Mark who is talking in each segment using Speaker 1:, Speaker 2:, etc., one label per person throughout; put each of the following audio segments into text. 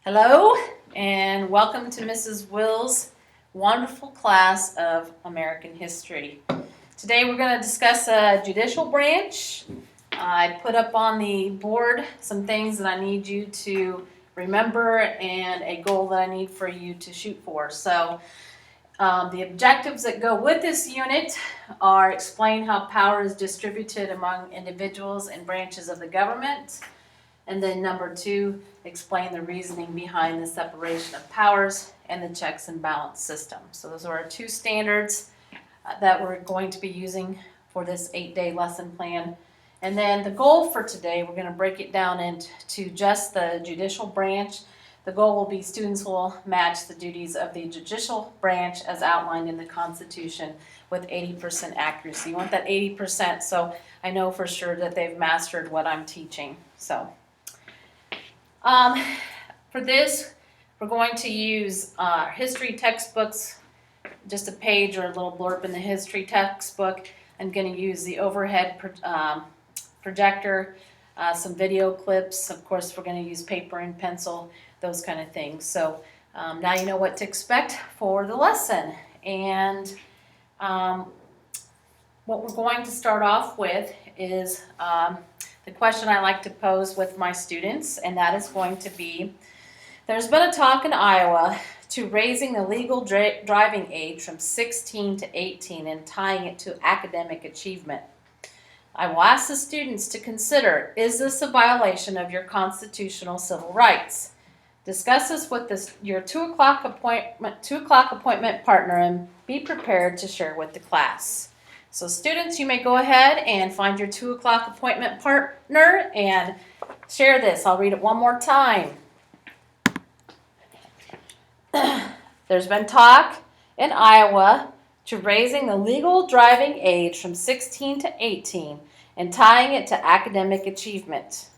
Speaker 1: Hello, and welcome to Mrs. Will's wonderful class of American history. Today we're going to discuss a judicial branch. I put up on the board some things that I need you to remember and a goal that I need for you to shoot for. So the objectives that go with this unit are explain how power is distributed among individuals and branches of the government. And then number 2, explain the reasoning behind the separation of powers and the checks and balance system. So those are our 2 standards that we're going to be using for this 8-day lesson plan. And then the goal for today, we're going to break it down into just the judicial branch. The goal will be students will match the duties of the judicial branch as outlined in the Constitution with 80% accuracy. You want that 80% so I know for sure that they've mastered what I'm teaching. So. For this, we're going to use history textbooks, just a page or a little blurb in the history textbook. I'm going to use the overhead projector, some video clips. Of course, we're going to use paper and pencil, those kind of things. So now you know what to expect for the lesson. And what we're going to start off with is the question I like to pose with my students, and that is going to be, there's been a talk in Iowa to raising the legal driving age from 16 to 18 and tying it to academic achievement. I will ask the students to consider, is this a violation of your constitutional civil rights? Discuss this with your 2 o'clock appointment partner and be prepared to share with the class. So students, you may go ahead and find your 2 o'clock appointment partner and share this. I'll read it one more time. There's been talk in Iowa to raising the legal driving age from 16 to 18 and tying it to academic achievement.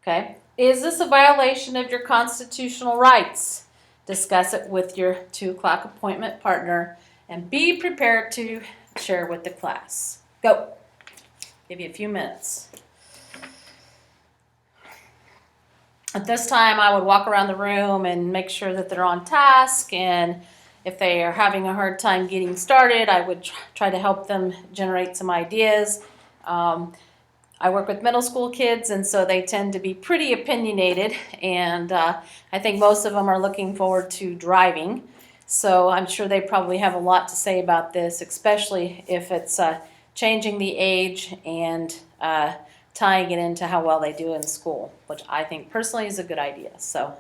Speaker 1: Okay? Is this a violation of your constitutional rights? Discuss it with your 2 o'clock appointment partner and be prepared to share with the class. Go. Give you a few minutes. At this time, I would walk around the room and make sure that they're on task, and if they are having a hard time getting started, I would try to help them generate some ideas. I work with middle school kids, and so they tend to be pretty opinionated, and I think most of them are looking forward to driving. So I'm sure they probably have a lot to say about this, especially if it's changing the age and tying it into how well they do in school, which I think personally is a good idea. So,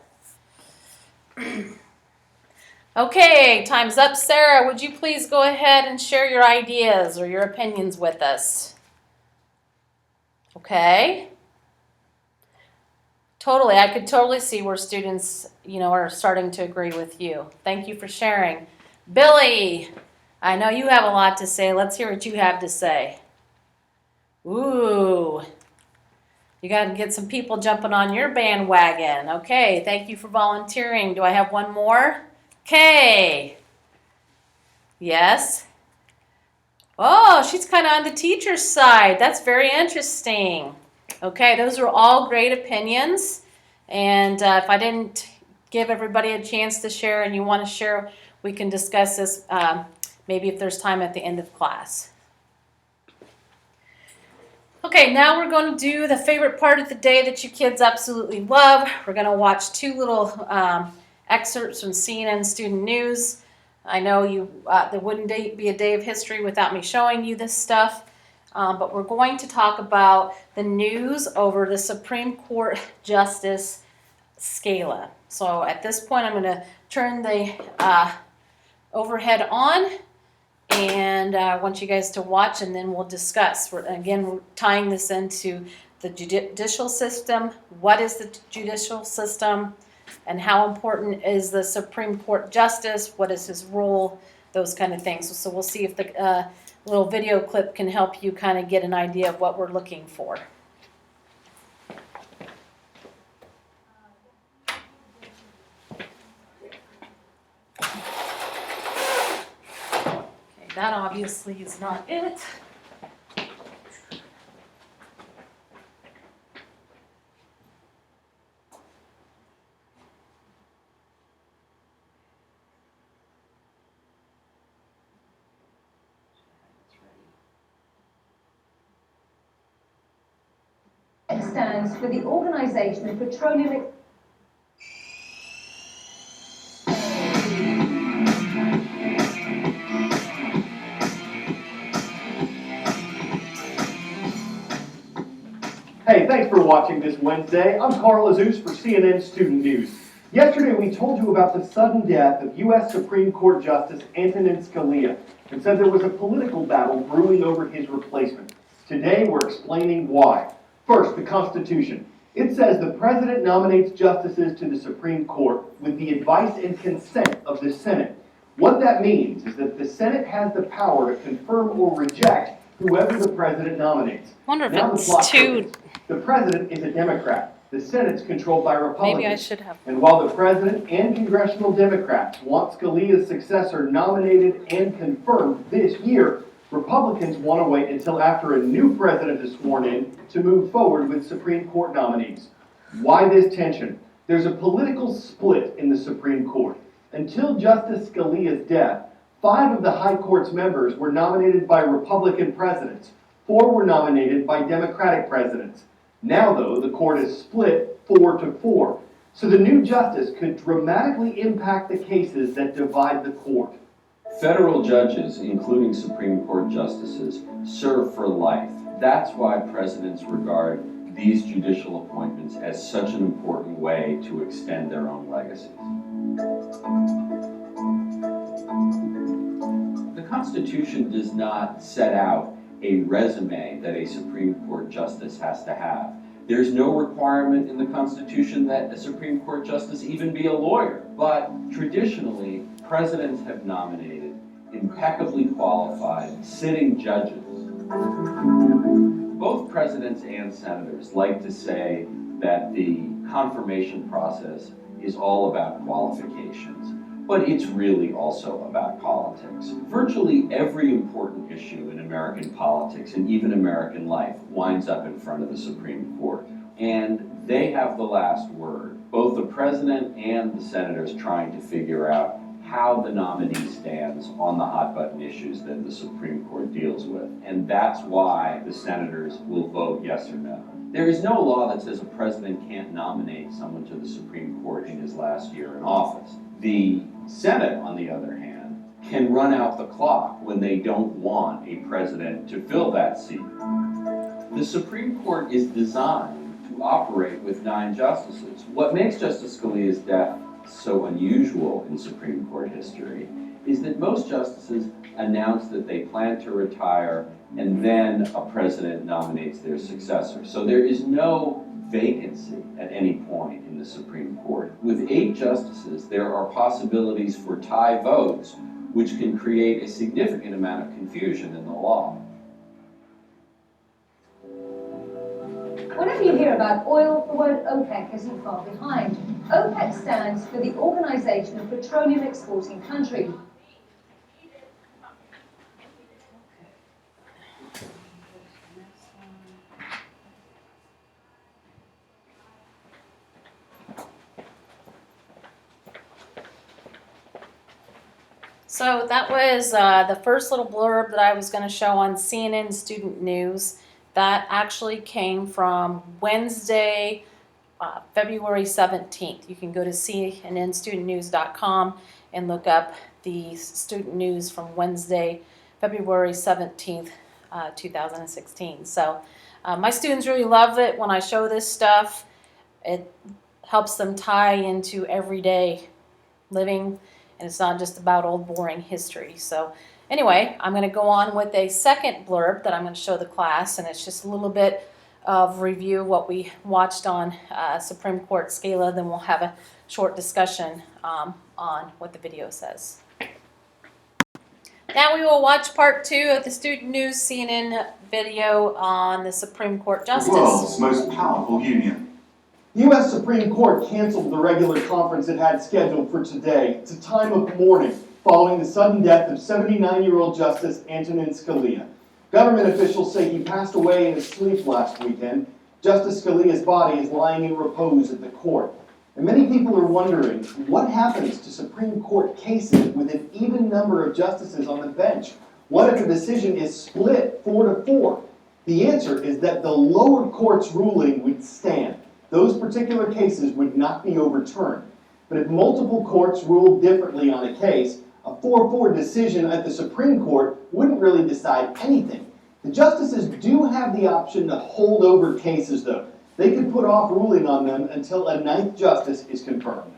Speaker 1: okay, time's up. Sarah, would you please go ahead and share your ideas or your opinions with us? Okay. Totally, I could totally see where students, are starting to agree with you. Thank you for sharing. Billy, I know you have a lot to say. Let's hear what you have to say. Ooh, you got to get some people jumping on your bandwagon. Okay, thank you for volunteering. Do I have one more? Okay. Yes. Oh, she's kind of on the teacher's side. That's very interesting. Okay, those are all great opinions, and if I didn't give everybody a chance to share and you want to share, we can discuss this maybe if there's time at the end of class. Okay, now we're going to do the favorite part of the day that you kids absolutely love. We're going to watch 2 little excerpts from CNN Student News. I know there wouldn't be a day of history without me showing you this stuff. But we're going to talk about the news over the Supreme Court Justice Scala. So at this point, I'm going to turn the overhead on, and I want you guys to watch, and then we'll discuss. We're tying this into the judicial system. What is the judicial system, and how important is the Supreme Court Justice? What is his role? Those kind of things. So we'll see if the little video clip can help you kind of get an idea of what we're looking for. Okay, that obviously is not it.
Speaker 2: stands for the Organization of Petroleum.
Speaker 3: Hey, thanks for watching this Wednesday. I'm Carl Azus for CNN Student News. Yesterday we told you about the sudden death of U.S. Supreme Court Justice Antonin Scalia and said there was a political battle brewing over his replacement. Today we're explaining why. First, the Constitution. It says the President nominates justices to the Supreme Court with the advice and consent of the Senate. What that means is that the Senate has the power to confirm or reject whoever the President nominates.
Speaker 1: Wonder if
Speaker 3: Now the
Speaker 1: it's
Speaker 3: plot
Speaker 1: too.
Speaker 3: thickens. The President is a Democrat. The Senate's controlled by Republicans.
Speaker 1: Maybe I should have.
Speaker 3: And while the President and congressional Democrats want Scalia's successor nominated and confirmed this year, Republicans want to wait until after a new president is sworn in to move forward with Supreme Court nominees. Why this tension? There's a political split in the Supreme Court. Until Justice Scalia's death, 5 of the High Court's members were nominated by Republican presidents. 4 were nominated by Democratic presidents. Now, though, the court is split 4-4. So the new justice could dramatically impact the cases that divide the court.
Speaker 4: Federal judges, including Supreme Court justices, serve for life. That's why presidents regard these judicial appointments as such an important way to extend their own legacies. The Constitution does not set out a resume that a Supreme Court justice has to have. There's no requirement in the Constitution that a Supreme Court justice even be a lawyer. But traditionally, presidents have nominated impeccably qualified sitting judges. Both presidents and senators like to say that the confirmation process is all about qualifications. But it's really also about politics. Virtually every important issue in American politics and even American life winds up in front of the Supreme Court. And they have the last word. Both the president and the senators trying to figure out how the nominee stands on the hot button issues that the Supreme Court deals with. And that's why the senators will vote yes or no. There is no law that says a president can't nominate someone to the Supreme Court in his last year in office. The Senate, on the other hand, can run out the clock when they don't want a president to fill that seat. The Supreme Court is designed to operate with 9 justices. What makes Justice Scalia's death so unusual in Supreme Court history is that most justices announce that they plan to retire and then a president nominates their successor. So there is no vacancy at any point in the Supreme Court. With 8 justices, there are possibilities for tie votes, which can create a significant amount of confusion in the law.
Speaker 2: Whenever you hear about oil, the word OPEC isn't far behind. OPEC stands for the Organization of Petroleum Exporting Countries.
Speaker 1: So that was the first little blurb that I was going to show on CNN Student News. That actually came from Wednesday, February 17th. You can go to cnnstudentnews.com and look up the student news from Wednesday, February 17th, 2016. So my students really love it when I show this stuff. It helps them tie into everyday living, and it's not just about old boring history. So anyway, I'm going to go on with a second blurb that I'm going to show the class, and it's just a little bit of review of what we watched on Supreme Court Scalia. Then we'll have a short discussion on what the video says. Now we will watch part 2 of the Student News CNN video on the Supreme Court Justice.
Speaker 5: The world's most powerful union.
Speaker 3: The U.S. Supreme Court canceled the regular conference it had scheduled for today. It's a time of mourning following the sudden death of 79-year-old Justice Antonin Scalia. Government officials say he passed away in his sleep last weekend. Justice Scalia's body is lying in repose at the court. And many people are wondering, what happens to Supreme Court cases with an even number of justices on the bench? What if the decision is split 4-4? The answer is that the lower court's ruling would stand. Those particular cases would not be overturned. But if multiple courts ruled differently on a case, a 4-4 decision at the Supreme Court wouldn't really decide anything. The justices do have the option to hold over cases, though. They could put off ruling on them until a ninth justice is confirmed.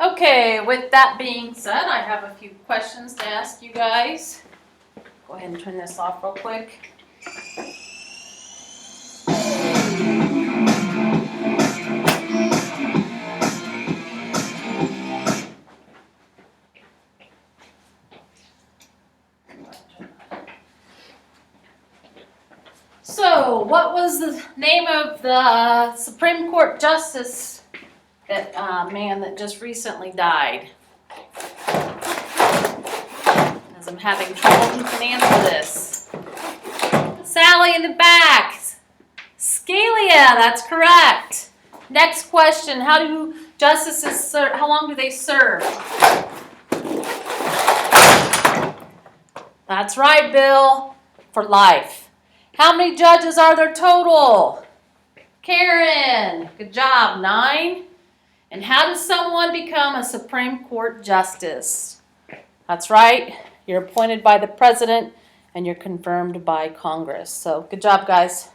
Speaker 1: Okay, with that being said, I have a few questions to ask you guys. Go ahead and turn this off real quick. So, what was the name of the Supreme Court Justice, that man that just recently died? As I'm having trouble who can answer this. Sally in the back. Scalia, that's correct. Next question, how do justices serve, how long do they serve? That's right, Bill, for life. How many judges are there total? Karen, good job, 9. And how does someone become a Supreme Court justice? That's right, you're appointed by the president and you're confirmed by Congress. So good job, guys.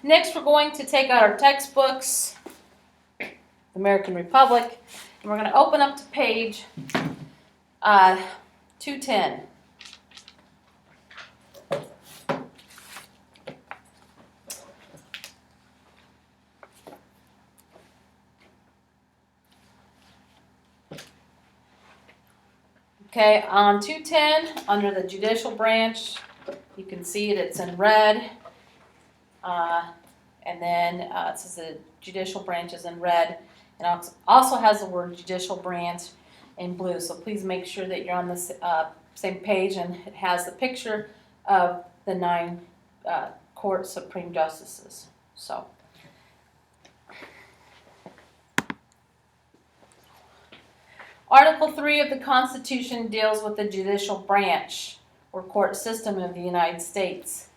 Speaker 1: Next, we're going to take out our textbooks, American Republic, and we're going to open up to page 210. Okay, on 210, under the Judicial Branch, you can see it, it's in red. And then it says the Judicial Branch is in red. It also has the word Judicial Branch in blue. So please make sure that you're on the same page, and it has the picture of the 9 court Supreme Justices. So. Article 3 of the Constitution deals with the judicial branch, or court system of the United States.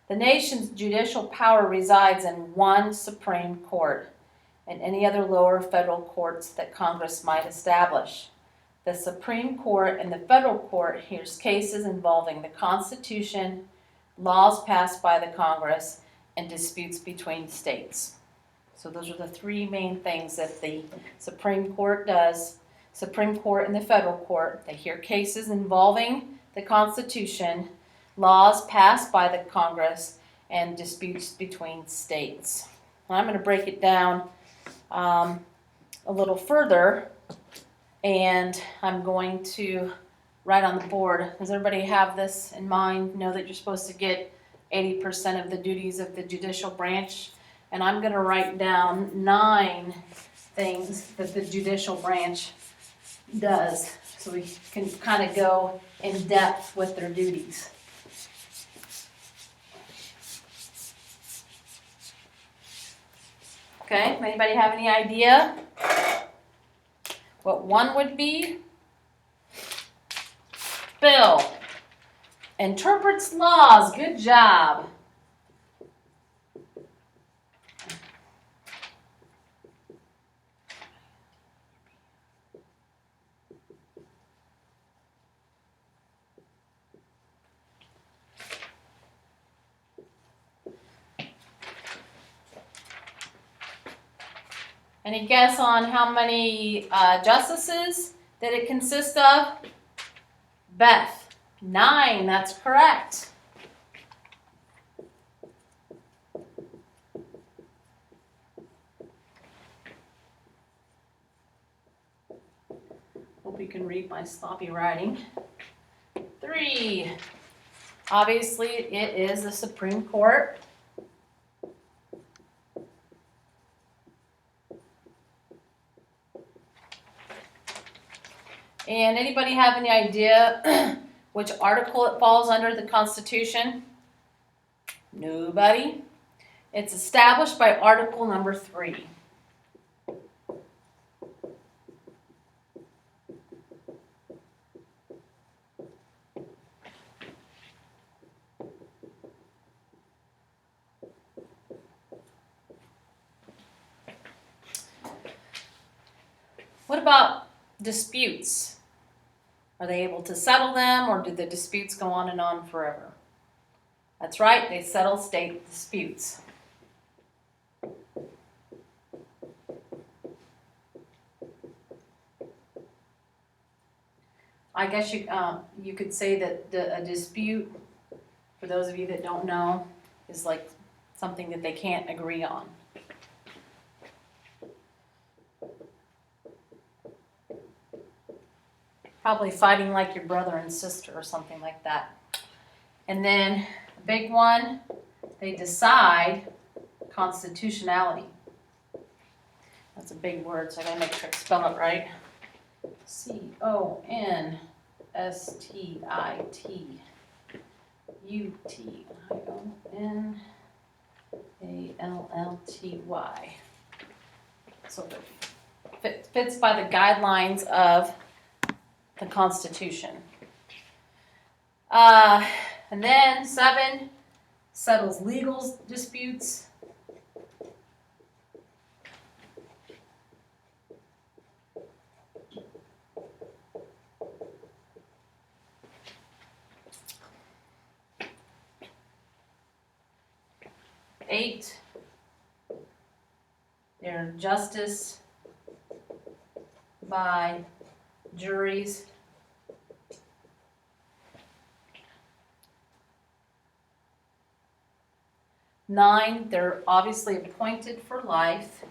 Speaker 1: The nation's judicial power resides in one Supreme Court and any other lower federal courts that Congress might establish. The Supreme Court and the federal court hears cases involving the Constitution, laws passed by the Congress, and disputes between states. So those are the 3 main things that the Supreme Court does. Supreme Court and the federal court, they hear cases involving the Constitution, laws passed by the Congress, and disputes between states. I'm going to break it down a little further, and I'm going to write on the board. Does everybody have this in mind? Know that you're supposed to get 80% of the duties of the judicial branch? And I'm going to write down 9 things that the judicial branch does, so we can kind of go in depth with their duties. Okay, anybody have any idea what 1 would be? Bill. Interprets laws. Good job. Any guess on how many justices that it consists of? Beth, 9, that's correct. Hope you can read my sloppy writing. 3, obviously it is the Supreme Court. And anybody have any idea which article it falls under the Constitution? Nobody? It's established by Article number 3. about disputes? Are they able to settle them, or do the disputes go on and on forever? That's right, they settle state disputes. I guess you could say that a dispute, for those of you that don't know, is like something that they can't agree on. Probably fighting like your brother and sister or something like that. And then a big one, they decide constitutionality. That's a big word, so I gotta make sure I spell it right. Constitutionality. So it fits by the guidelines of the Constitution. And then 7 settles legal disputes. Eight, they're justice by juries. 9, they're obviously appointed for life.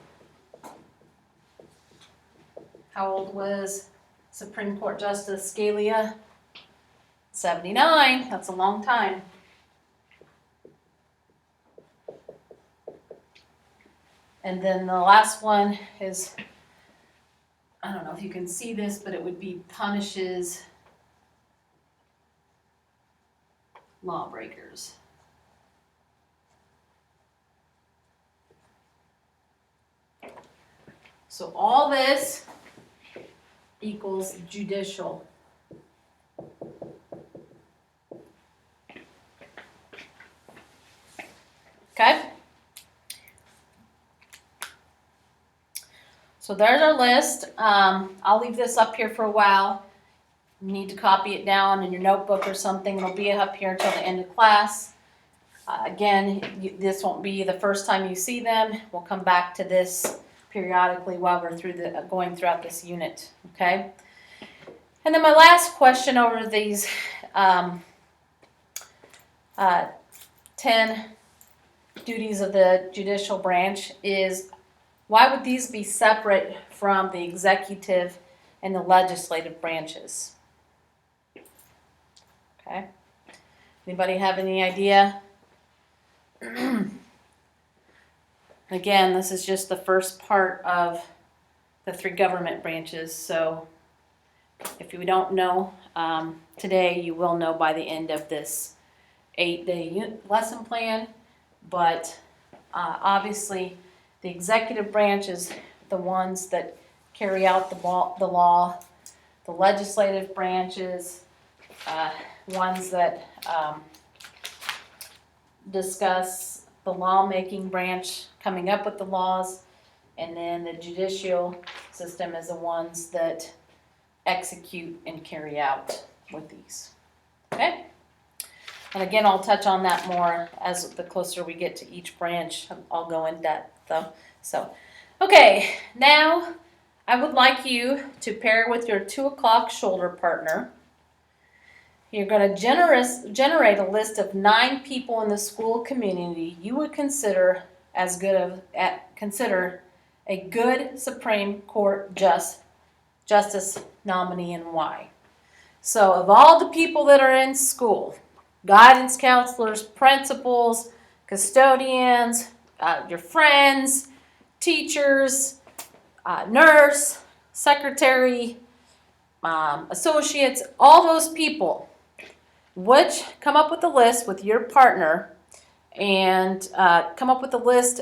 Speaker 1: How old was Supreme Court Justice Scalia? 79, that's a long time. And then the last one is, I don't know if you can see this, but it would be punishes lawbreakers. So all this equals judicial. Okay? So there's our list. I'll leave this up here for a while. You need to copy it down in your notebook or something. It'll be up here until the end of class. Again, this won't be the first time you see them. We'll come back to this periodically while we're going throughout this unit. Okay? And then my last question over these 10 duties of the judicial branch is, why would these be separate from the executive and the legislative branches? Okay. Anybody have any idea? Again, this is just the first part of the 3 government branches. So if you don't know today, you will know by the end of this 8-day lesson plan. But obviously, the executive branch is the ones that carry out the law. The legislative branches, ones that discuss the lawmaking branch coming up with the laws. And then the judicial system is the ones that execute and carry out with these. Okay? And again, I'll touch on that more as the closer we get to each branch. I'll go in depth though. So, okay, now I would like you to pair with your 2 o'clock shoulder partner. You're going to generate a list of 9 people in the school community you would consider consider a good Supreme Court justice nominee and why. So, of all the people that are in school, guidance counselors, principals, custodians, your friends, teachers, nurse, secretary, associates, all those people, which come up with a list with your partner and come up with a list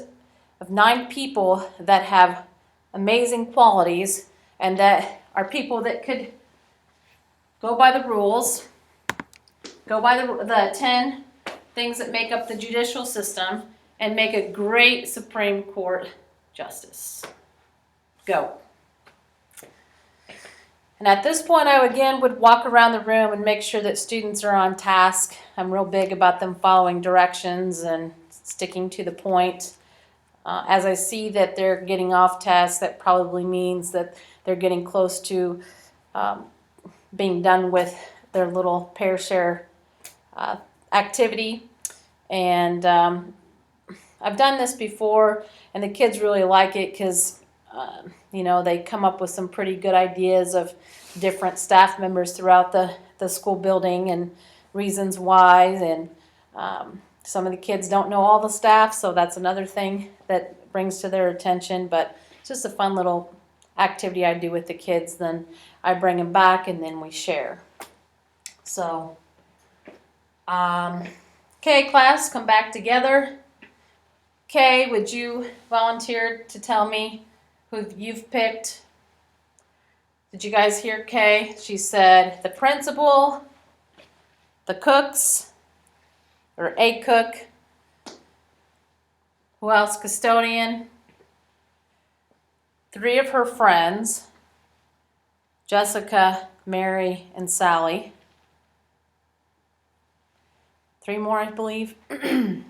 Speaker 1: of 9 people that have amazing qualities and that are people that could go by the rules, go by the 10 things that make up the judicial system, and make a great Supreme Court justice. Go. And at this point, I again would walk around the room and make sure that students are on task. I'm real big about them following directions and sticking to the point. As I see that they're getting off task, that probably means that they're getting close to being done with their little pair share activity. And I've done this before, and the kids really like it because they come up with some pretty good ideas of different staff members throughout the school building and reasons why. And some of the kids don't know all the staff, so that's another thing that brings to their attention. But it's just a fun little activity I do with the kids. Then I bring them back, and then we share. So, okay, class, come back together. Kay, would you volunteer to tell me who you've picked? Did you guys hear Kay? She said the principal, the cooks, or a cook. Who else? Custodian. 3 of her friends, Jessica, Mary, and Sally. 3 more, I believe. Okay,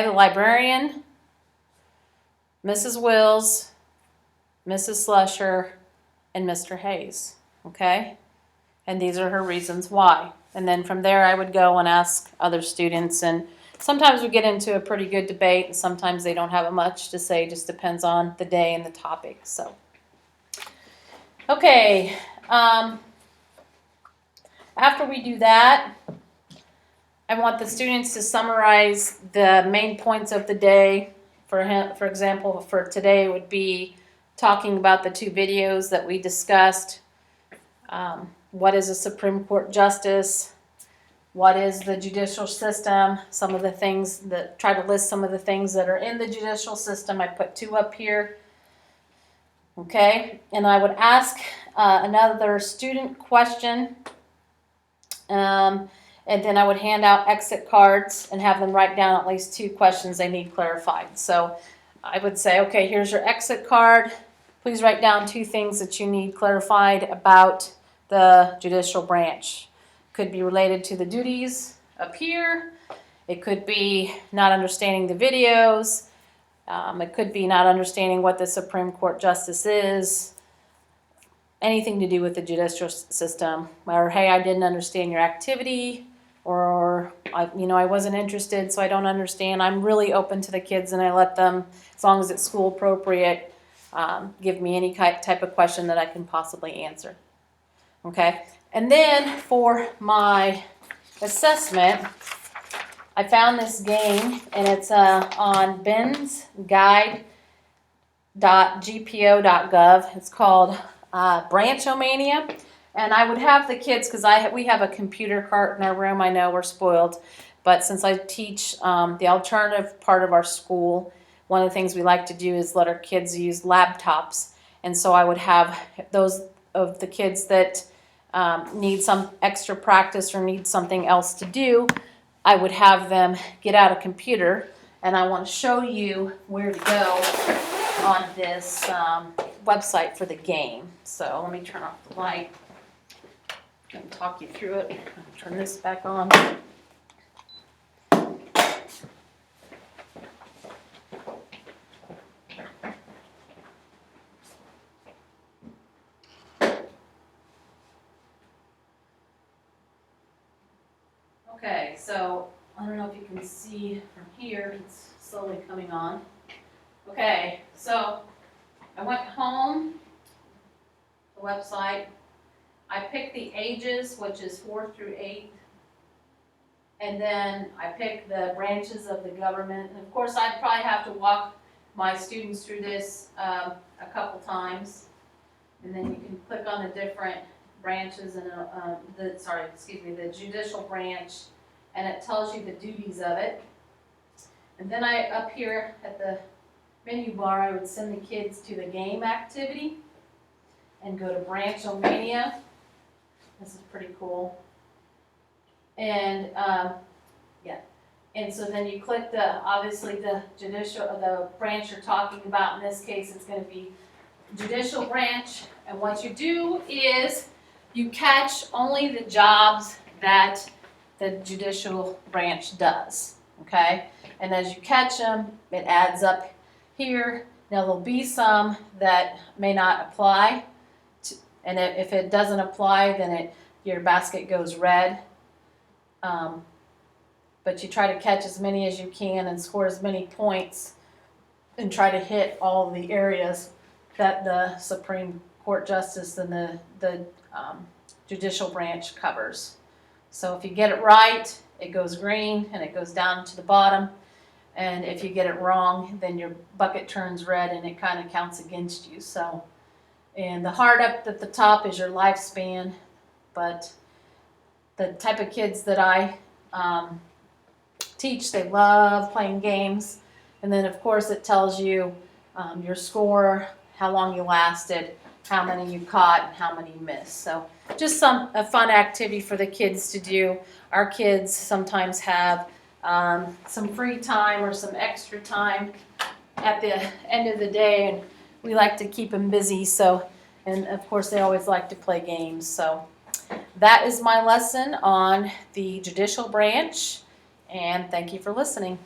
Speaker 1: the librarian, Mrs. Wills, Mrs. Slusher, and Mr. Hayes. Okay? And these are her reasons why. And then from there, I would go and ask other students. And sometimes we get into a pretty good debate, and sometimes they don't have much to say. Just depends on the day and the topic. So, okay. After we do that, I want the students to summarize the main points of the day. For example, for today would be talking about the 2 videos that we discussed. What is a Supreme Court justice? What is the judicial system? Some of the things that, try to list some of the things that are in the judicial system. I put 2 up here. Okay, and I would ask another student question. And then I would hand out exit cards and have them write down at least 2 questions they need clarified. So I would say, okay, here's your exit card. Please write down 2 things that you need clarified about the judicial branch. Could be related to the duties up here. It could be not understanding the videos. It could be not understanding what the Supreme Court justice is. Anything to do with the judicial system. Or, hey, I didn't understand your activity. Or, I wasn't interested, so I don't understand. I'm really open to the kids, and I let them, as long as it's school appropriate, give me any type of question that I can possibly answer. Okay? And then for my assessment, I found this game, and it's on bensguide.gpo.gov. It's called Branchomania. And I would have the kids, because we have a computer cart in our room. I know we're spoiled, but since I teach the alternative part of our school, one of the things we like to do is let our kids use laptops. And so I would have those of the kids that need some extra practice or need something else to do, I would have them get out a computer, and I want to show you where to go on this website for the game. So let me turn off the light and talk you through it. Turn this back on. Okay, so I don't know if you can see from here, it's slowly coming on. Okay, so I went home, the website. I picked the ages, which is 4 through 8. And then I picked the branches of the government. And of course, I'd probably have to walk my students through this a couple times. And then you can click on the different branches and the judicial branch, and it tells you the duties of it. And then up here at the menu bar, I would send the kids to the game activity and go to Branchomania. This is pretty cool. And and so then you click obviously the branch you're talking about. In this case, it's going to be judicial branch, and what you do is you catch only the jobs that the judicial branch does, okay? And as you catch them, it adds up here. Now there'll be some that may not apply, and if it doesn't apply, then your basket goes red. But you try to catch as many as you can and score as many points and try to hit all the areas that the Supreme Court Justice and the judicial branch covers. So if you get it right, it goes green and it goes down to the bottom. And if you get it wrong, then your bucket turns red and it kind of counts against you. So, and the hard up at the top is your lifespan. But the type of kids that I teach, they love playing games. And then of course it tells you your score, how long you lasted, how many you caught, and how many you missed. So just a fun activity for the kids to do. Our kids sometimes have some free time or some extra time at the end of the day, and we like to keep them busy. So, and of course they always like to play games. So that is my lesson on the judicial branch, and thank you for listening.